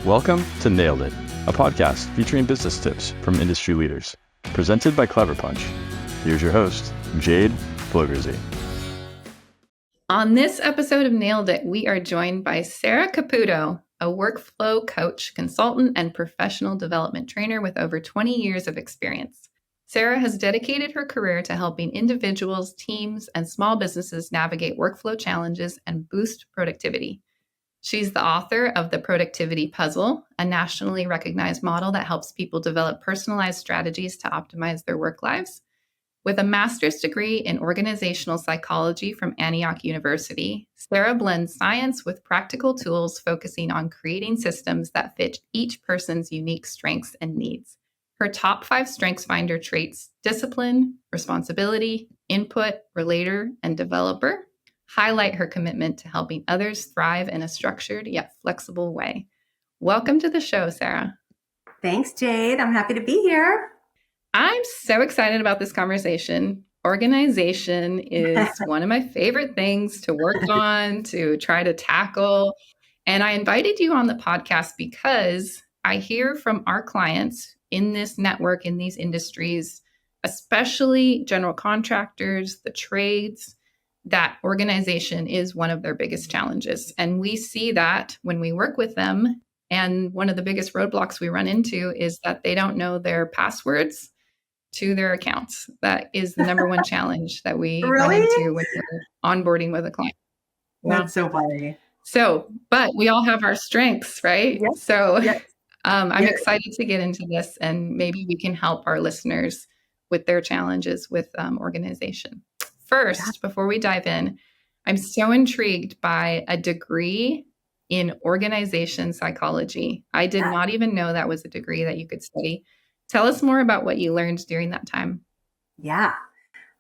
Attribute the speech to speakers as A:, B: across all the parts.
A: Welcome to Nailed It, a podcast featuring business tips from industry leaders, presented by Clever Punch. Here's your host, Jade Flogerzi.
B: On this episode of Nailed It, we are joined by Sara Caputo, a workflow coach, consultant, and professional development trainer with over 20 years of experience. Sara has dedicated her career to helping individuals, teams, and small businesses navigate workflow challenges and boost productivity. She's the author of The Productivity Puzzle, a nationally recognized model that helps people develop personalized strategies to optimize their work lives. With a master's degree in organizational psychology from Antioch University, Sara blends science with practical tools focusing on creating systems that fit each person's unique strengths and needs. Her top 5 StrengthsFinder traits, discipline, responsibility, input, relator, and developer, highlight her commitment to helping others thrive in a structured yet flexible way. Welcome to the show, Sara.
C: Thanks, Jade. I'm happy to be here.
B: I'm so excited about this conversation. Organization is one of my favorite things to work on, to try to tackle. And I invited you on the podcast because I hear from our clients in this network, in these industries, especially general contractors, the trades, that organization is one of their biggest challenges. And we see that when we work with them. And one of the biggest roadblocks we run into is that they don't know their passwords to their accounts. That is the number one challenge that we run into when we're onboarding with a client.
C: That's so funny.
B: So, but we all have our strengths, right?
C: Yes.
B: So I'm excited to get into this, and maybe we can help our listeners with their challenges with organization. First, before we dive in, I'm so intrigued by a degree in organization psychology. I did not even know that was a degree that you could study. Tell us more about what you learned during that time.
C: Yeah.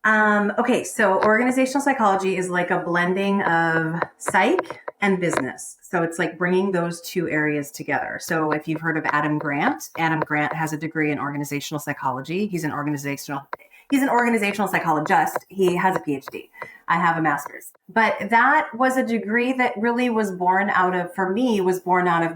C: Okay, so organizational psychology is like a blending of psych and business. So it's like bringing those two areas together. So if you've heard of Adam Grant has a degree in organizational psychology. He's an organizational psychologist. He has a PhD. I have a master's. But that was a degree that really was born out of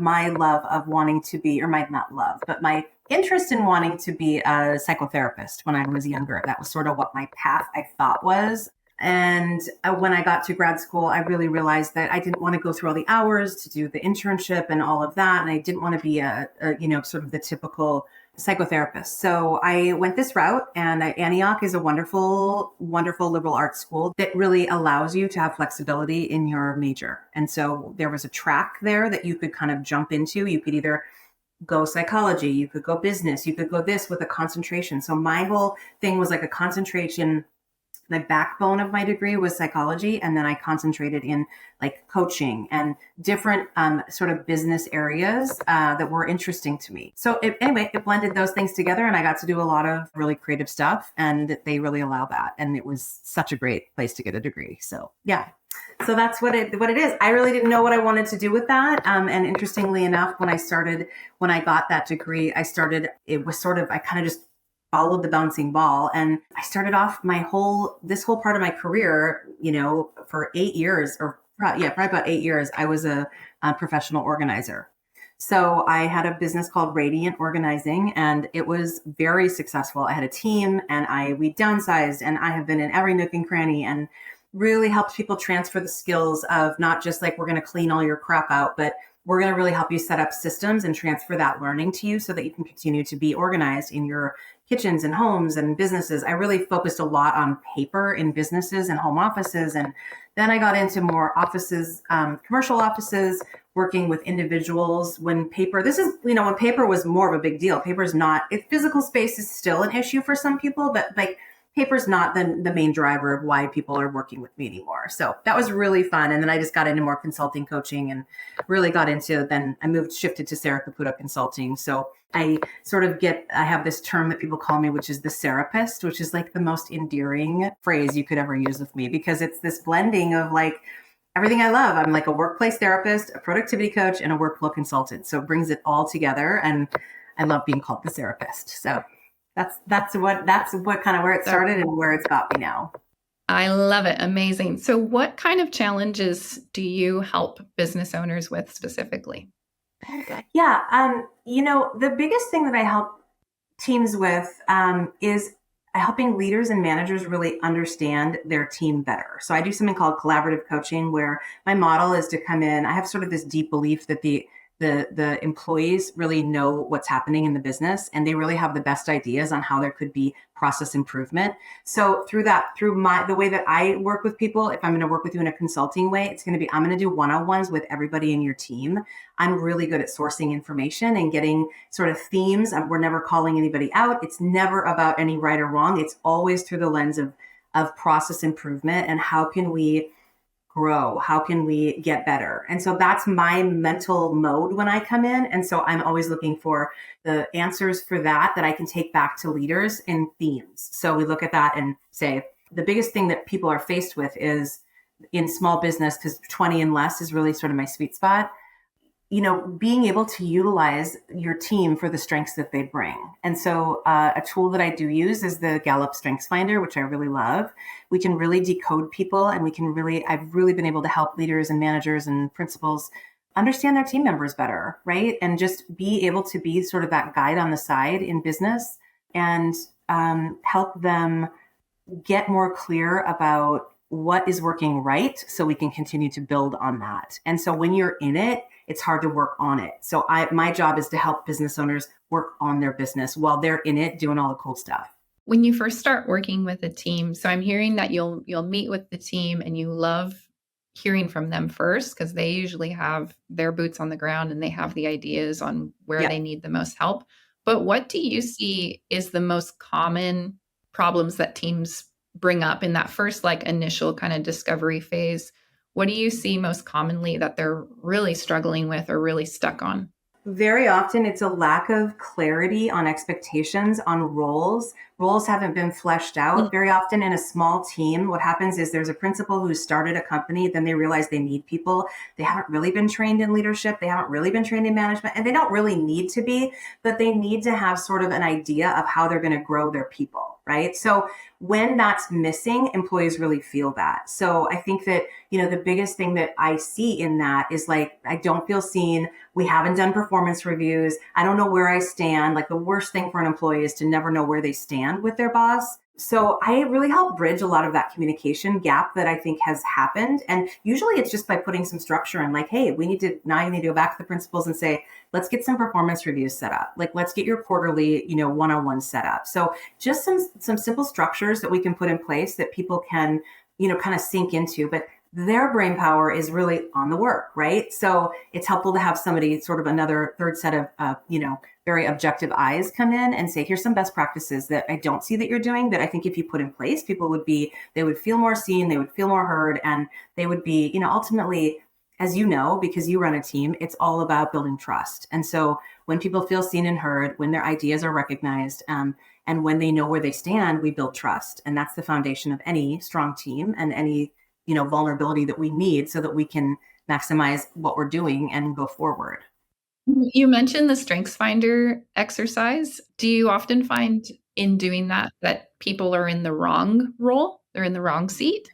C: my love of wanting to be, or my interest in wanting to be a psychotherapist when I was younger. That was sort of what my path I thought was. And when I got to grad school, I really realized that I didn't want to go through all the hours to do the internship and all of that. And I didn't want to be a sort of the typical psychotherapist. So I went this route, and Antioch is a wonderful, wonderful liberal arts school that really allows you to have flexibility in your major. And so there was a track there that you could kind of jump into. You could either go psychology, you could go business, you could go this with a concentration. So my whole thing was like a concentration. The backbone of my degree was psychology. And then I concentrated in like coaching and different sort of business areas that were interesting to me. So it blended those things together, and I got to do a lot of really creative stuff, and they really allow that. And it was such a great place to get a degree. So yeah. So that's what it is. I really didn't know what I wanted to do with that. And interestingly enough, when I got that degree, I kind of just followed the bouncing ball. And I started off this whole part of my career, for 8 years, probably about 8 years, I was a professional organizer. So I had a business called Radiant Organizing, and it was very successful. I had a team, and we downsized, and I have been in every nook and cranny and really helped people transfer the skills of not just like, we're going to clean all your crap out, but we're going to really help you set up systems and transfer that learning to you so that you can continue to be organized in your kitchens and homes and businesses. I really focused a lot on paper in businesses and home offices. And then I got into more offices, commercial offices, working with individuals when paper was more of a big deal. Physical space is still an issue for some people, but like paper's not the main driver of why people are working with me anymore. So that was really fun. And then I just got into more consulting coaching and really then I shifted to Sara Caputo Consulting. So I have this term that people call me, which is the Sarapist, which is like the most endearing phrase you could ever use with me, because it's this blending of like everything I love. I'm like a workplace therapist, a productivity coach, and a workflow consultant. So it brings it all together. And I love being called the Sarapist. So that's what kind of where it started and where it's got me now.
B: I love it. Amazing. So what kind of challenges do you help business owners with specifically?
C: Yeah. The biggest thing that I help teams with is helping leaders and managers really understand their team better. So I do something called collaborative coaching, where my model is to come in. I have sort of this deep belief that the employees really know what's happening in the business, and they really have the best ideas on how there could be process improvement. So through the way that I work with people, if I'm going to work with you in a consulting way, it's going to be, I'm going to do one-on-ones with everybody in your team. I'm really good at sourcing information and getting sort of themes. We're never calling anybody out. It's never about any right or wrong. It's always through the lens of process improvement and how can we grow? How can we get better? And so that's my mental mode when I come in. And so I'm always looking for the answers for that I can take back to leaders in themes. So we look at that and say, the biggest thing that people are faced with is in small business, because 20 and less is really sort of my sweet spot, being able to utilize your team for the strengths that they bring. And so a tool that I do use is the Gallup StrengthsFinder, which I really love. We can really decode people, and I've really been able to help leaders and managers and principals understand their team members better, right? And just be able to be sort of that guide on the side in business and help them get more clear about what is working right so we can continue to build on that. And so when you're in it, it's hard to work on it. So my job is to help business owners work on their business while they're in it doing all the cool stuff.
B: When you first start working with a team, so I'm hearing that you'll meet with the team and you love hearing from them first, because they usually have their boots on the ground and they have the ideas on where they need the most help. But what do you see is the most common problems that teams bring up in that first initial kind of discovery phase? What do you see most commonly that they're really struggling with or really stuck on?
C: Very often it's a lack of clarity on expectations, on roles. Roles haven't been fleshed out. Very often in a small team, what happens is there's a principal who started a company, then they realize they need people. They haven't really been trained in leadership. They haven't really been trained in management, and they don't really need to be, but they need to have sort of an idea of how they're going to grow their people, right? So when that's missing, employees really feel that. So I think that, the biggest thing that I see in that is I don't feel seen. We haven't done performance reviews. I don't know where I stand. The worst thing for an employee is to never know where they stand with their boss. So I really help bridge a lot of that communication gap that I think has happened. And usually it's just by putting some structure in, hey, you need to go back to the principals and say, let's get some performance reviews set up. Let's get your quarterly, one-on-one set up. So just some simple structures that we can put in place that people can, kind of sink into. But their brain power is really on the work, right? So it's helpful to have somebody, sort of another third set of, very objective eyes come in and say, here's some best practices that I don't see that you're doing that I think if you put in place, they would feel more seen, they would feel more heard, and they would be, ultimately, as you know, because you run a team, it's all about building trust. And so when people feel seen and heard, when their ideas are recognized, and when they know where they stand, we build trust. And that's the foundation of any strong team and any vulnerability that we need so that we can maximize what we're doing and go forward.
B: You mentioned the StrengthsFinder exercise. Do you often find in doing that people are in the wrong role? They're in the wrong seat?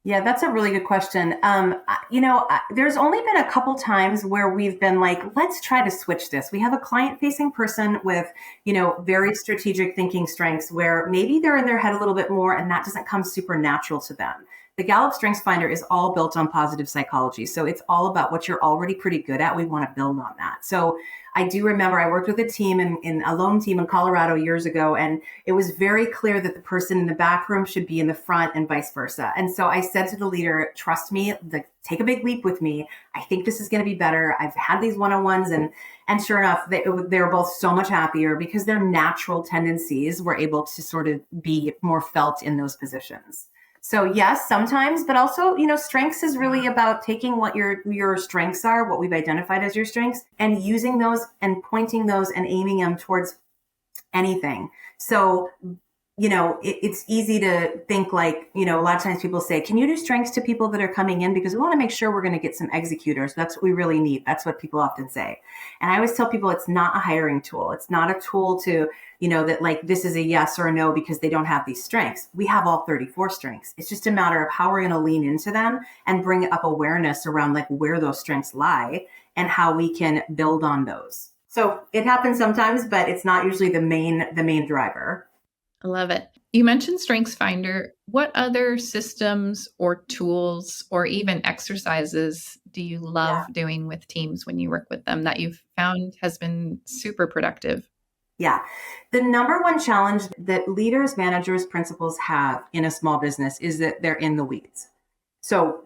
C: Yeah, that's a really good question. There's only been a couple times where we've been let's try to switch this. We have a client-facing person with, very strategic thinking strengths where maybe they're in their head a little bit more and that doesn't come super natural to them. The Gallup StrengthsFinder is all built on positive psychology. So it's all about what you're already pretty good at. We want to build on that. So I do remember I worked with a team in a lone team in Colorado years ago, and it was very clear that the person in the back room should be in the front and vice versa. And so I said to the leader, trust me, take a big leap with me. I think this is going to be better. I've had these one-on-ones, and sure enough, they were both so much happier because their natural tendencies were able to sort of be more felt in those positions. So yes, sometimes, but also, strengths is really about taking what your strengths are, what we've identified as your strengths, and using those and pointing those and aiming them towards anything. So, it's easy to think a lot of times people say, can you do strengths to people that are coming in? Because we want to make sure we're going to get some executors. That's what we really need. That's what people often say. And I always tell people it's not a hiring tool. It's not a tool to, that this is a yes or a no because they don't have these strengths. We have all 34 strengths. It's just a matter of how we're going to lean into them and bring up awareness around where those strengths lie and how we can build on those. So it happens sometimes, but it's not usually the main driver.
B: I love it. You mentioned StrengthsFinder. What other systems or tools or even exercises do you love doing with teams when you work with them that you've found has been super productive?
C: Yeah. The number one challenge that leaders, managers, principals have in a small business is that they're in the weeds. So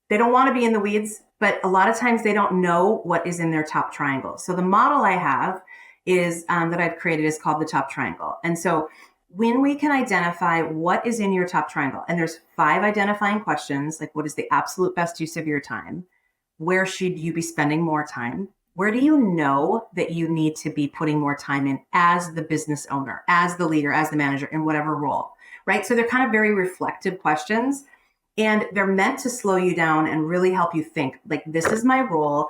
C: they don't want to be in the weeds, but a lot of times they don't know what is in their top triangle. So the model I have is that I've created is called the top triangle. And so when we can identify what is in your top triangle, and there's 5 identifying questions, like what is the absolute best use of your time? Where should you be spending more time? Where do you know that you need to be putting more time in as the business owner, as the leader, as the manager, in whatever role, right? So they're kind of very reflective questions. And they're meant to slow you down and really help you think, like, this is my role.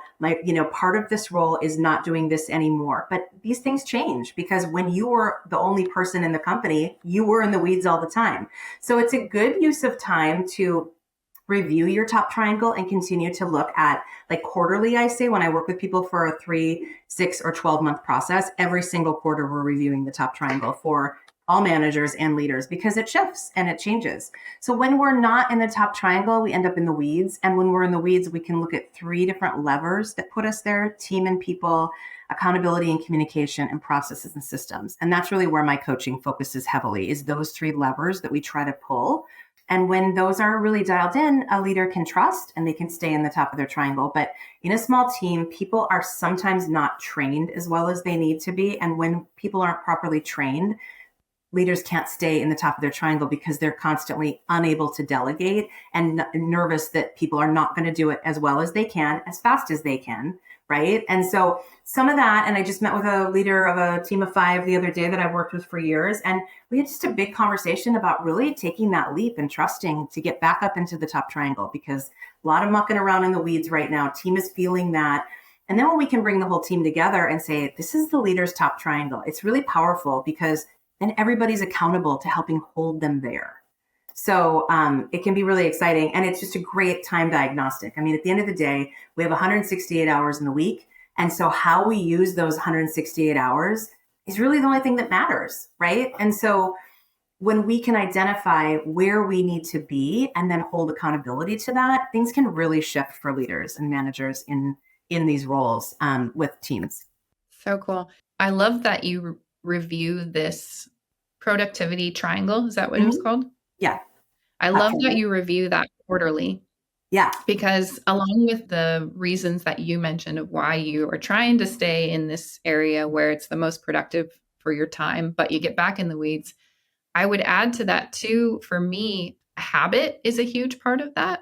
C: Part of this role is not doing this anymore. But these things change because when you were the only person in the company, you were in the weeds all the time. So it's a good use of time to review your top triangle and continue to look at, like, quarterly. I say when I work with people for a 3, 6, or 12-month process, every single quarter we're reviewing the top triangle for all managers and leaders because it shifts and it changes. So when we're not in the top triangle, we end up in the weeds. And when we're in the weeds, we can look at 3 different levers that put us there: team and people, accountability and communication, and processes and systems. And that's really where my coaching focuses heavily, is those 3 levers that we try to pull. And when those are really dialed in, a leader can trust and they can stay in the top of their triangle. But in a small team, people are sometimes not trained as well as they need to be. And when people aren't properly trained, leaders can't stay in the top of their triangle because they're constantly unable to delegate and nervous that people are not going to do it as well as they can, as fast as they can, right? And so some of that, and I just met with a leader of a team of 5 the other day that I've worked with for years, and we had just a big conversation about really taking that leap and trusting to get back up into the top triangle, because a lot of mucking around in the weeds right now. Team is feeling that. And then when we can bring the whole team together and say, this is the leader's top triangle, it's really powerful because then everybody's accountable to helping hold them there. So it can be really exciting. And it's just a great time diagnostic. I mean, at the end of the day, we have 168 hours in the week. And so how we use those 168 hours is really the only thing that matters, right? And so when we can identify where we need to be and then hold accountability to that, things can really shift for leaders and managers in these roles with teams.
B: So cool. I love that you review this productivity triangle. Is that what it was called?
C: Yeah.
B: I love that you review that quarterly.
C: Yeah.
B: Because along with the reasons that you mentioned of why you are trying to stay in this area where it's the most productive for your time, but you get back in the weeds, I would add to that too, for me, habit is a huge part of that.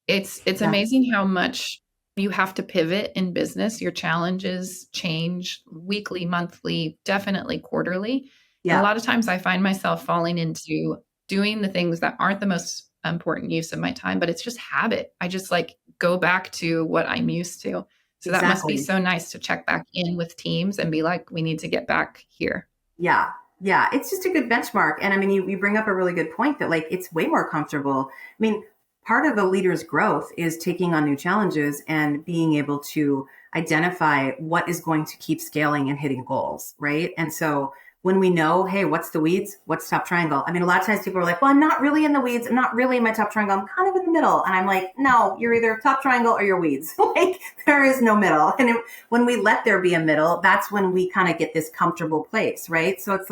B: It's amazing how much you have to pivot in business. Your challenges change weekly, monthly, definitely quarterly.
C: Yeah.
B: And a lot of times I find myself falling into doing the things that aren't the most important use of my time, but it's just habit. I just go back to what I'm used to. So that must be so nice to check back in with teams and be like, we need to get back here.
C: Yeah. Yeah. It's just a good benchmark. And I mean, you bring up a really good point that it's way more comfortable. I mean, part of a leader's growth is taking on new challenges and being able to identify what is going to keep scaling and hitting goals, right? And so when we know, hey, what's the weeds? What's top triangle? I mean, a lot of times people are like, well, I'm not really in the weeds. I'm not really in my top triangle. I'm kind of in the middle. And I'm like, no, you're either top triangle or you're weeds. There is no middle. And when we let there be a middle, that's when we kind of get this comfortable place, right? So it's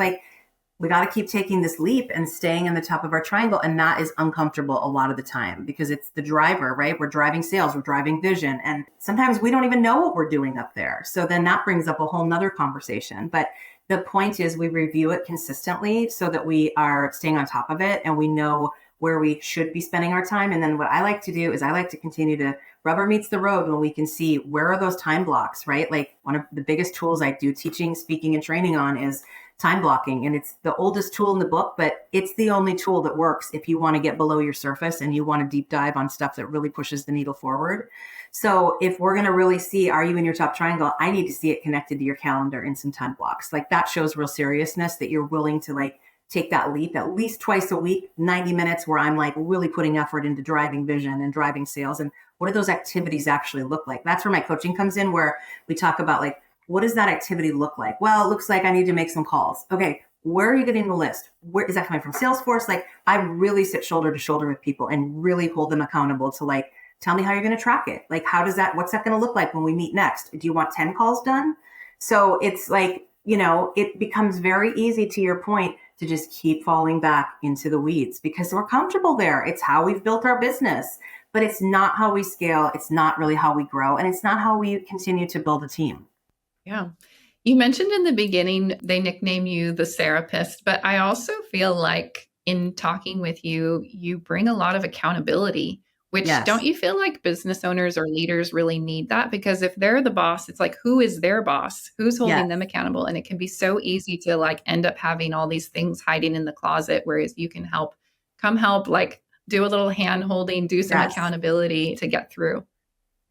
C: we got to keep taking this leap and staying in the top of our triangle. And that is uncomfortable a lot of the time because it's the driver, right? We're driving sales, we're driving vision. And sometimes we don't even know what we're doing up there. So then that brings up a whole nother conversation. But the point is we review it consistently so that we are staying on top of it and we know where we should be spending our time. And then what I like to do is I like to continue to rubber meets the road when we can see where are those time blocks, right? One of the biggest tools I do teaching, speaking, and training on is time blocking. And it's the oldest tool in the book, but it's the only tool that works if you want to get below your surface and you want to deep dive on stuff that really pushes the needle forward. So if we're going to really see, are you in your top triangle? I need to see it connected to your calendar in some time blocks. That shows real seriousness that you're willing to take that leap at least twice a week, 90 minutes where I'm really putting effort into driving vision and driving sales and what do those activities actually look like? That's where my coaching comes in, where we talk about like, what does that activity look like? Well, it looks like I need to make some calls. Okay, where are you getting the list? Where is that coming from? Salesforce? Like, I really sit shoulder to shoulder with people and really hold them accountable to like, tell me how you're going to track it. Like, what's that going to look like when we meet next? Do you want 10 calls done? So it's like, it becomes very easy, to your point, to just keep falling back into the weeds because we're comfortable there. It's how we've built our business, but it's not how we scale. It's not really how we grow. And it's not how we continue to build a team.
B: Yeah. You mentioned in the beginning, they nickname you the Serapist, but I also feel like in talking with you, you bring a lot of accountability, which
C: Yes.
B: Don't you feel like business owners or leaders really need that? Because if they're the boss, it's like, who is their boss? Who's holding them accountable? And it can be so easy to like end up having all these things hiding in the closet, whereas you can help, like do a little hand holding, do some accountability to get through.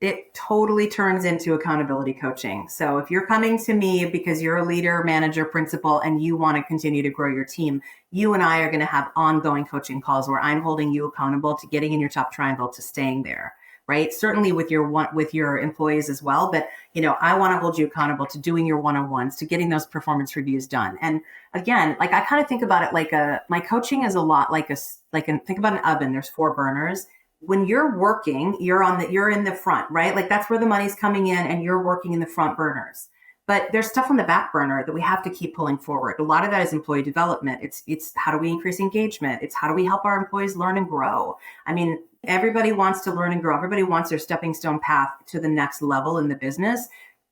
C: It totally turns into accountability coaching. So if you're coming to me because you're a leader, manager, principal, and you want to continue to grow your team, you and I are going to have ongoing coaching calls where I'm holding you accountable to getting in your top triangle, to staying there, right? Certainly with your employees as well. But, I want to hold you accountable to doing your one-on-ones, to getting those performance reviews done. And again, like I kind of think about it like my coaching is a lot think about an oven. There's 4 burners. When you're working, you're in the front, right? Like that's where the money's coming in and you're working in the front burners. But there's stuff on the back burner that we have to keep pulling forward. A lot of that is employee development. It's how do we increase engagement? It's how do we help our employees learn and grow? I mean, everybody wants to learn and grow. Everybody wants their stepping stone path to the next level in the business.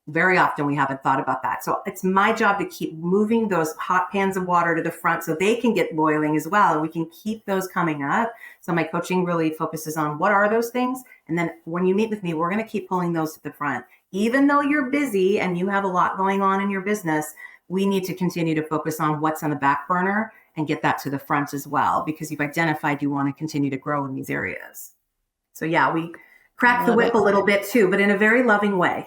C: Very often we haven't thought about that. So it's my job to keep moving those hot pans of water to the front so they can get boiling as well. And we can keep those coming up. So my coaching really focuses on what are those things? And then when you meet with me, we're going to keep pulling those to the front. Even though you're busy and you have a lot going on in your business, we need to continue to focus on what's on the back burner and get that to the front as well, because you've identified you want to continue to grow in these areas. So yeah, we crack the whip a little bit too, but in a very loving way.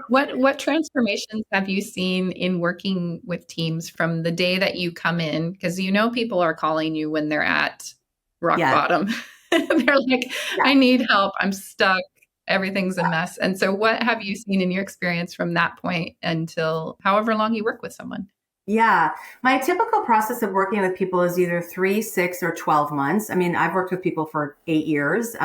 B: What transformations have you seen in working with teams from the day that you come in? Because people are calling you when they're at rock bottom. They're like, I need help. I'm stuck. Everything's a mess. And so what have you seen in your experience from that point until however long you work with someone?
C: Yeah. My typical process of working with people is either 3, 6, or 12 months. I mean, I've worked with people for 8 years.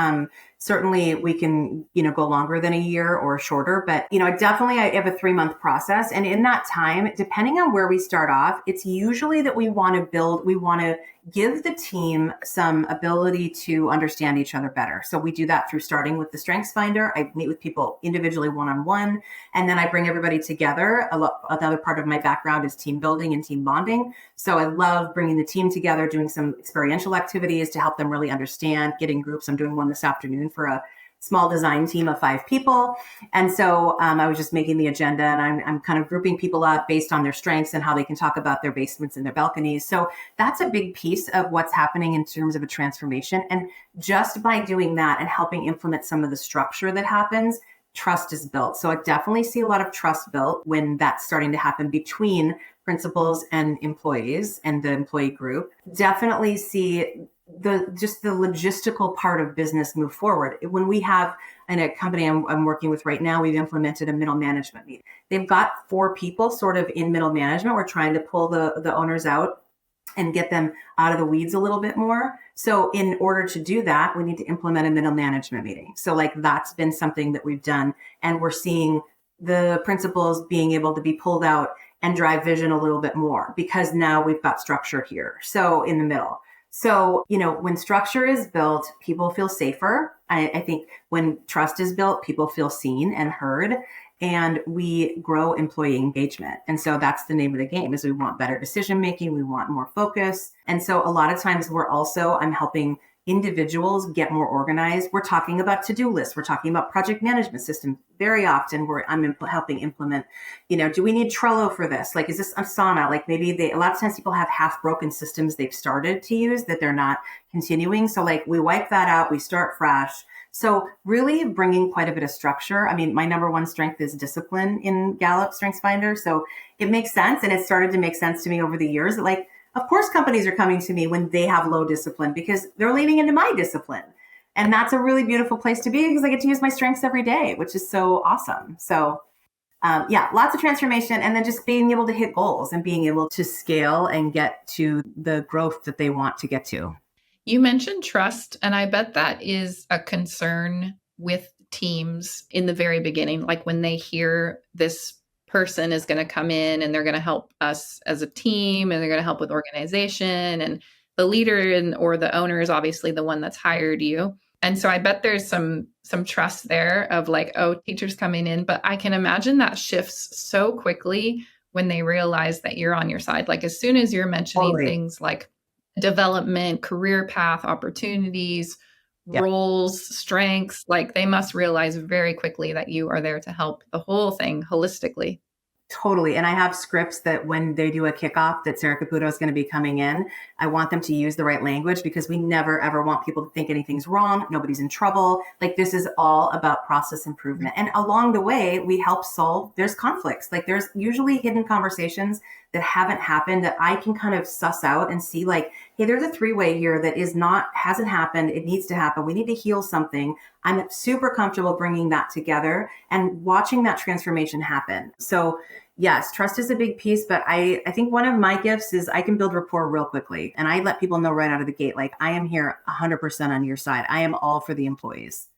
C: Certainly we can, go longer than a year or shorter, but, I have a 3-month process. And in that time, depending on where we start off, it's usually that we want to give the team some ability to understand each other better. So we do that through starting with the StrengthsFinder. I meet with people individually one-on-one, and then I bring everybody together. Another part of my background is team building and team bonding. So I love bringing the team together, doing some experiential activities to help them really understand, getting groups. I'm doing one this afternoon for a small design team of 5 people. And so I was just making the agenda, and I'm kind of grouping people up based on their strengths and how they can talk about their basements and their balconies. So that's a big piece of what's happening in terms of a transformation. And just by doing that and helping implement some of the structure that happens, trust is built. So I definitely see a lot of trust built when that's starting to happen between principals and employees and the employee group. Definitely see the logistical part of business move forward. When we have in a company I'm working with right now, we've implemented a middle management meeting. They've got 4 people sort of in middle management. We're trying to pull the owners out and get them out of the weeds a little bit more. So in order to do that, we need to implement a middle management meeting. So like that's been something that we've done, and we're seeing the principals being able to be pulled out and drive vision a little bit more because now we've got structure here. So in the middle. So, when structure is built, people feel safer. I think when trust is built, people feel seen and heard, and we grow employee engagement. And so that's the name of the game is we want better decision-making. We want more focus. And so a lot of times I'm helping individuals get more organized. We're talking about to-do lists. We're talking about project management systems. Very often I'm helping implement, do we need Trello for this? Like, is this Asana? Like maybe a lot of times people have half broken systems they've started to use that they're not continuing. So like we wipe that out, we start fresh. So really bringing quite a bit of structure. I mean, my number one strength is discipline in Gallup StrengthsFinder. So it makes sense. And it started to make sense to me over the years. Like, of course, companies are coming to me when they have low discipline because they're leaning into my discipline. And that's a really beautiful place to be because I get to use my strengths every day, which is so awesome. So yeah, lots of transformation, and then just being able to hit goals and being able to scale and get to the growth that they want to get to.
B: You mentioned trust, and I bet that is a concern with teams in the very beginning. Like when they hear this person is going to come in and they're going to help us as a team and they're going to help with organization, and the leader or the owner is obviously the one that's hired you. And so I bet there's some trust there of like, oh, teachers coming in, but I can imagine that shifts so quickly when they realize that you're on your side. Like as soon as you're mentioning things like development, career path, opportunities, roles, strengths, like they must realize very quickly that you are there to help the whole thing holistically.
C: Totally. And I have scripts that when they do a kickoff that Sara Caputo is going to be coming in, I want them to use the right language because we never, ever want people to think anything's wrong. Nobody's in trouble. Like this is all about process improvement. And along the way, we help solve, there's conflicts. Like there's usually hidden conversations that haven't happened that I can kind of suss out and see like, hey, there's a 3-way here that hasn't happened. It needs to happen. We need to heal something. I'm super comfortable bringing that together and watching that transformation happen. So yes, trust is a big piece, but I think one of my gifts is I can build rapport real quickly. And I let people know right out of the gate, like I am here 100% on your side. I am all for the employees.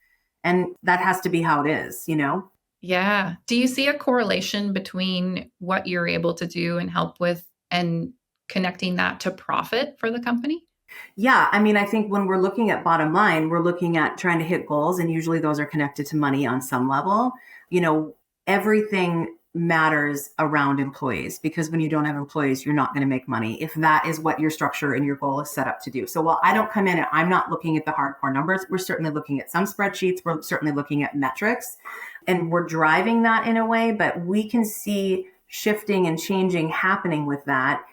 C: And that has to be how it is, you know?
B: Yeah. Do you see a correlation between what you're able to do and help with and connecting that to profit for the company?
C: Yeah. I mean, I think when we're looking at bottom line, we're looking at trying to hit goals, and usually those are connected to money on some level. You know, everything matters around employees, because when you don't have employees, you're not going to make money if that is what your structure and your goal is set up to do. So while I don't come in and I'm not looking at the hardcore numbers, we're certainly looking at some spreadsheets, we're certainly looking at metrics, and we're driving that in a way, but we can see shifting and changing happening with that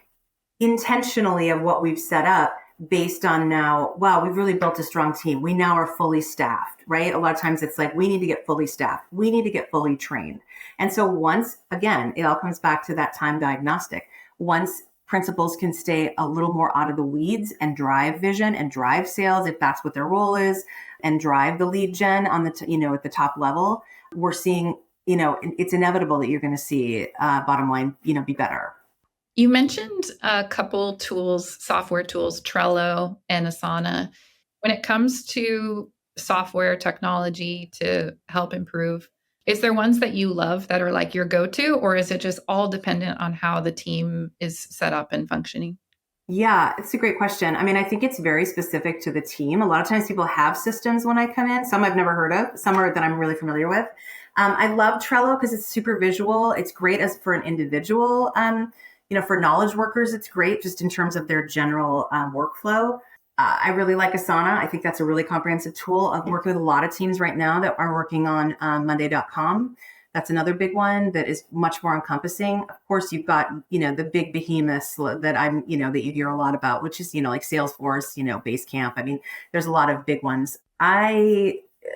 C: intentionally of what we've set up based on now, wow, we've really built a strong team. We now are fully staffed, right? A lot of times it's like, we need to get fully staffed. We need to get fully trained. And so once, again, it all comes back to that time diagnostic. Once principals can stay a little more out of the weeds and drive vision and drive sales, if that's what their role is, and drive the lead gen on the, at the top level, we're seeing, it's inevitable that you're going to see bottom line, be better.
B: You mentioned a couple tools, software tools, Trello and Asana. When it comes to software technology to help improve, is there ones that you love that are like your go-to, or is it just all dependent on how the team is set up and functioning?
C: Yeah, it's a great question. I mean, I think it's very specific to the team. A lot of times people have systems when I come in. Some I've never heard of, some are that I'm really familiar with. I love Trello because it's super visual. It's great as for an individual. For knowledge workers, it's great just in terms of their general workflow. I really like Asana. I think that's a really comprehensive tool. I'm working with a lot of teams right now that are working on Monday.com. That's another big one that is much more encompassing. Of course, you've got, the big behemoths that that you hear a lot about, which is, like Salesforce, Basecamp. I mean, there's a lot of big ones.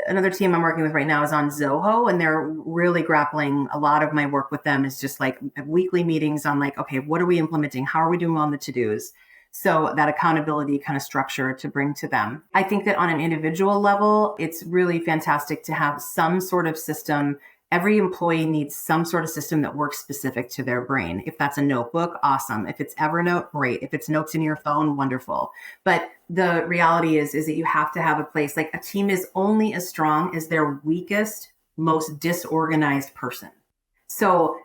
C: Another team I'm working with right now is on Zoho, and they're really grappling. A lot of my work with them is just like weekly meetings on like, okay, what are we implementing? How are we doing on the to-dos? So that accountability kind of structure to bring to them. I think that on an individual level, it's really fantastic to have some sort of system. Every employee needs some sort of system that works specific to their brain. If that's a notebook, awesome. If it's Evernote, great. If it's notes in your phone, wonderful. But the reality is that you have to have a place. Like a team is only as strong as their weakest, most disorganized person. So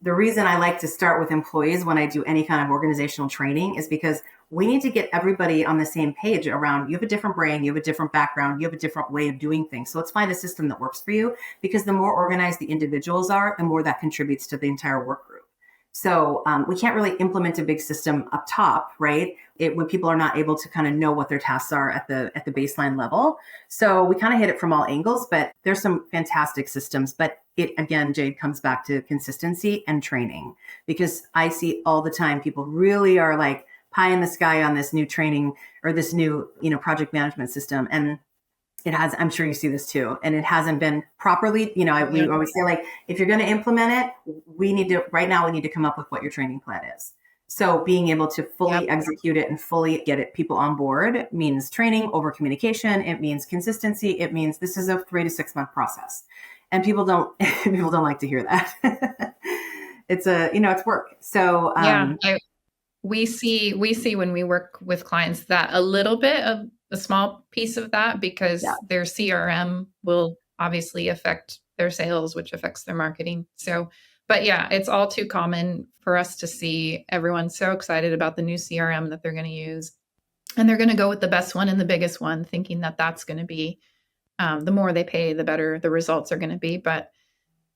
C: the reason I like to start with employees when I do any kind of organizational training is because we need to get everybody on the same page around, you have a different brain, you have a different background, you have a different way of doing things. So let's find a system that works for you, because the more organized the individuals are, the more that contributes to the entire work group. So we can't really implement a big system up top, right? When people are not able to kind of know what their tasks are at the baseline level. So we kind of hit it from all angles, but there's some fantastic systems. But it, again, Jade, comes back to consistency and training, because I see all the time people really are like pie in the sky on this new training or this new, project management system. And it has, I'm sure you see this too, and it hasn't been properly, we always say, like, if you're going to implement it, right now we need to come up with what your training plan is. So being able to fully
B: Yep.
C: execute it and fully get it people on board means training, over communication. It means consistency. It means this is a 3 to 6 month process. And people don't like to hear that. It's it's work. So
B: we see when we work with clients that a little bit of a small piece of that, because their CRM will obviously affect their sales, which affects their marketing. So, but yeah, it's all too common for us to see everyone so excited about the new CRM that they're going to use. And they're going to go with the best one and the biggest one, thinking that that's going to be, the more they pay, the better the results are going to be. But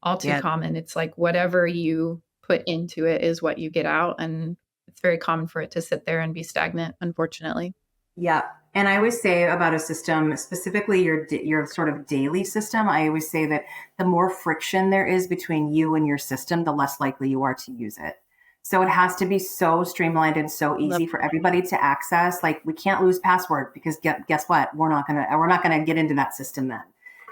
B: all too common. It's like whatever you put into it is what you get out. And it's very common for it to sit there and be stagnant, unfortunately.
C: Yeah. And I always say about a system, specifically your sort of daily system, I always say that the more friction there is between you and your system, the less likely you are to use it. So it has to be so streamlined and so easy for everybody to access. Like, we can't lose password, because guess what? We're not gonna get into that system then.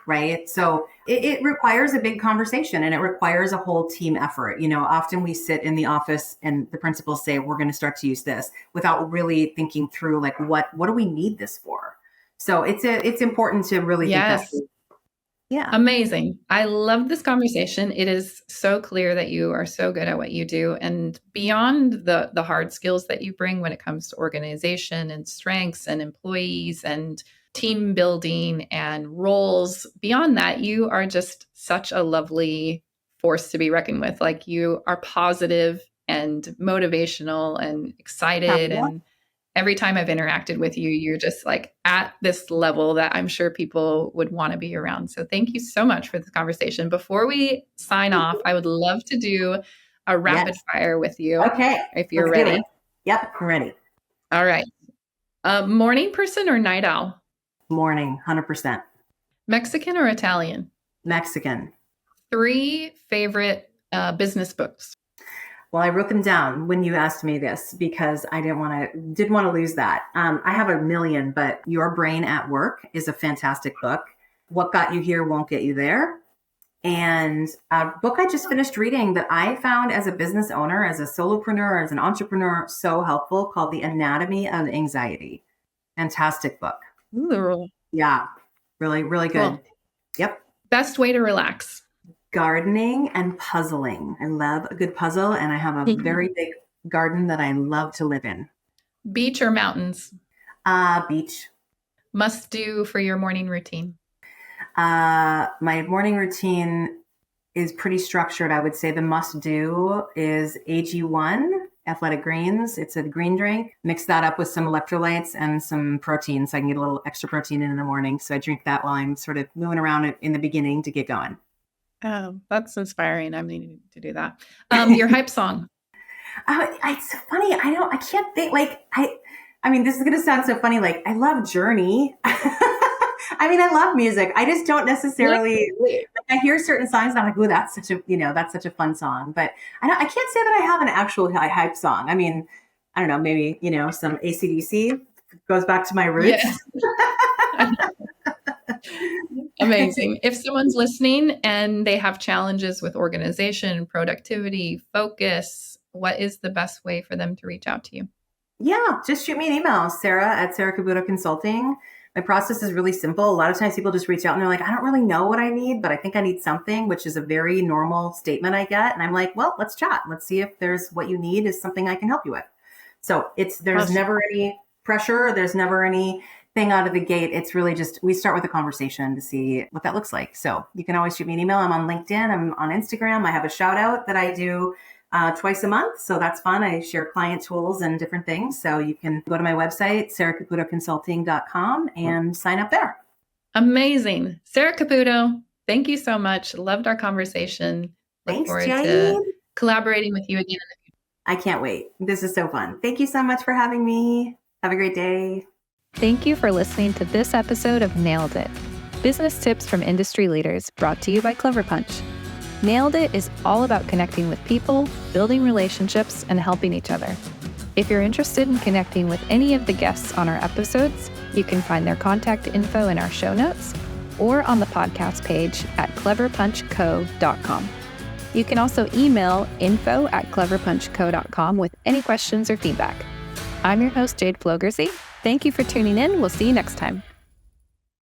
C: Right. So it requires a big conversation, and it requires a whole team effort. Often we sit in the office and the principals say, we're going to start to use this, without really thinking through, like, what do we need this for? So it's important to really think that through. Yeah.
B: Amazing. I love this conversation. It is so clear that you are so good at what you do, and beyond the hard skills that you bring when it comes to organization and strengths and employees and team building and roles. Beyond that, you are just such a lovely force to be reckoned with. Like, you are positive and motivational and excited. And every time I've interacted with you, you're just like at this level that I'm sure people would want to be around. So thank you so much for this conversation. Before we sign off, I would love to do a rapid fire with you.
C: Okay.
B: If you're ready.
C: Yep, I'm ready.
B: All right. Morning person or night owl?
C: Morning, 100%.
B: Mexican or Italian?
C: Mexican. 3
B: favorite business books.
C: Well, I wrote them down when you asked me this, because I didn't want to lose that. I have a million, but Your Brain at Work is a fantastic book. What Got You Here Won't Get You There. And a book I just finished reading that I found as a business owner, as a solopreneur, as an entrepreneur, so helpful, called The Anatomy of Anxiety. Fantastic book.
B: Ooh.
C: Yeah, really, really good.
B: Cool.
C: Yep.
B: Best way to relax?
C: Gardening and puzzling. I love a good puzzle, and I have a very big garden that I love to live in.
B: Beach or mountains?
C: Beach.
B: Must do for your morning routine?
C: My morning routine is pretty structured. I would say the must do is AG1, Athletic Greens. It's a green drink. Mix that up with some electrolytes and some protein, so I can get a little extra protein in the morning. So I drink that while I'm sort of moving around in the beginning to get going.
B: Oh, that's inspiring. I'm needing to do that. Your hype song?
C: It's funny. I can't think, like, I mean, this is going to sound so funny. Like, I love Journey. I mean, I love music. I just don't necessarily, like, I hear certain songs and I'm like, ooh, that's such a fun song. But I can't say that I have an actual hype song. I mean, I don't know, maybe, some AC/DC goes back to my roots.
B: Yeah. Amazing. If someone's listening and they have challenges with organization, productivity, focus, what is the best way for them to reach out to you?
C: Yeah, just shoot me an email, Sara at Sara Caputo Consulting. My process is really simple. A lot of times people just reach out and they're like, I don't really know what I need, but I think I need something, which is a very normal statement I get. And I'm like, well, let's chat. Let's see if there's what you need is something I can help you with. So there's awesome. Never any pressure. There's never anything out of the gate. It's really just, we start with a conversation to see what that looks like. So you can always shoot me an email. I'm on LinkedIn. I'm on Instagram. I have a shout out that I do twice a month. So that's fun. I share client tools and different things. So you can go to my website, saracaputoconsulting.com, and sign up there.
B: Amazing. Sara Caputo, thank you so much. Loved our conversation.
C: Thanks,
B: Look forward
C: Jade.
B: to collaborating with you again in the future.
C: I can't wait. This is so fun. Thank you so much for having me. Have a great day.
D: Thank you for listening to this episode of Nailed It, business tips from industry leaders, brought to you by Clever Punch. Nailed It is all about connecting with people, building relationships, and helping each other. If you're interested in connecting with any of the guests on our episodes, you can find their contact info in our show notes or on the podcast page at cleverpunchco.com. You can also email info@cleverpunchco.com with any questions or feedback. I'm your host, Jade Flogerzi. Thank you for tuning in. We'll see you next time.